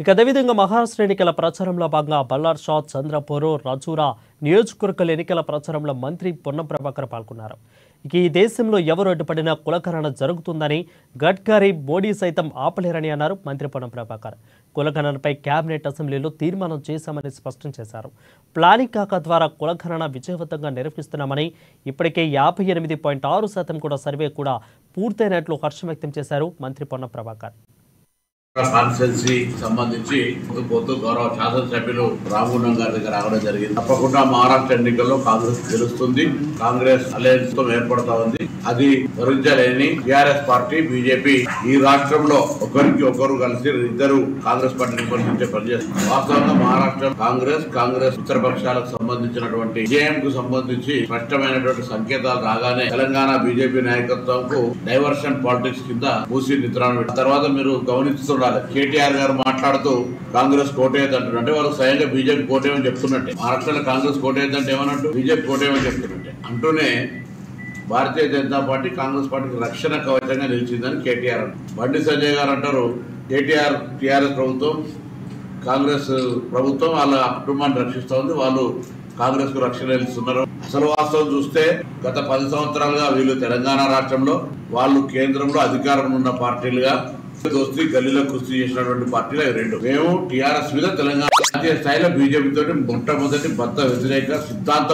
ఇక అదేవిధంగా మహారాష్ట్ర ఎన్నికల ప్రచారంలో భాగంగా బల్లార్ షా, చంద్రపూర్, రాజూరా నియోజకవర్గాల ఎన్నికల ప్రచారంలో మంత్రి పొన్నం ప్రభాకర్ పాల్గొన్నారు. ఇక ఈ దేశంలో ఎవరు అడ్డుపడినా కులగణన జరుగుతుందని, గడ్కరీ, మోడీ సైతం ఆపలేరని అన్నారు మంత్రి పొన్నం ప్రభాకర్. కులగణనపై కేబినెట్ అసెంబ్లీలో తీర్మానం చేశామని స్పష్టం చేశారు. ప్లానింగ్ కాక ద్వారా కులగణన విజయవంతంగా నిర్వహిస్తున్నామని, ఇప్పటికే 58.6% కూడా సర్వే కూడా పూర్తయినట్లు హర్షం వ్యక్తం చేశారు మంత్రి పొన్నం ప్రభాకర్. కాన్స్టిట్యున్సీ సంబంధించి పొద్దు గౌరవ శాసనసభ్యులు రామగుండం గారి దగ్గర రావడం జరిగింది. తప్పకుండా మహారాష్ట్ర ఎన్నికల్లో కాంగ్రెస్ గెలుస్తుంది. కాంగ్రెస్ అలయన్స్ తో ఏర్పడతా ఉంది. అది భరించలేని టిఆర్ఎస్ పార్టీ, బీజేపీ ఈ రాష్ట్రంలో ఒకరికి ఒకరు కలిసి ఇద్దరు కాంగ్రెస్ పార్టీని విమర్శించే పనిచేస్తారు. వాస్తవంగా మహారాష్ట్ర కాంగ్రెస్ మిత్రపక్షాలకు సంబంధించినటువంటి విజయం కు సంబంధించి స్పష్టమైనటువంటి సంకేతాలు రాగానే తెలంగాణ బీజేపీ నాయకత్వంకు డైవర్షన్ పాలిటిక్స్ కింద మూసి నిద్రాను తర్వాత మీరు గమనిస్తున్నారు. కేటీఆర్ గారు మాట్లాడుతూ కాంగ్రెస్ కోటేయద్దంటారు. అంటే వాళ్ళు స్వయంగా బీజేపీ కోటేయమని చెప్తున్నట్టే. మహారాష్ట్రలో కాంగ్రెస్ కోటేయద్దంటే ఏమన్నట్టు, బీజేపీ కోటేయమని చెప్తున్నట్టే. అంటూనే భారతీయ జనతా పార్టీ కాంగ్రెస్ పార్టీకి రక్షణ కవచంగా నిలిచిందని కేటీఆర్ అంటారు. బండి సంజయ్ గారు అంటారు కేటీఆర్ టీఆర్ఎస్ ప్రభుత్వం, కాంగ్రెస్ ప్రభుత్వం వాళ్ళ కుటుంబాన్ని రక్షిస్తూ ఉంది, వాళ్ళు కాంగ్రెస్ కు రక్షణ ఇస్తున్నారు. అసలు వాస్తవం చూస్తే గత 10 సంవత్సరాలుగా వీళ్ళు తెలంగాణ రాష్ట్రంలో, వాళ్ళు కేంద్రంలో అధికారంలో ఉన్న పార్టీలుగా దోస్తీ గల్లీలో కుస్తీ చేసినటువంటి పార్టీలు అవి రెండు. మేము టీఆర్ఎస్ మీద తెలంగాణ జాతీయ స్థాయిలో బీజేపీ తోటి మొట్టమొదటి బద్ద వ్యతిరేక సిద్ధాంత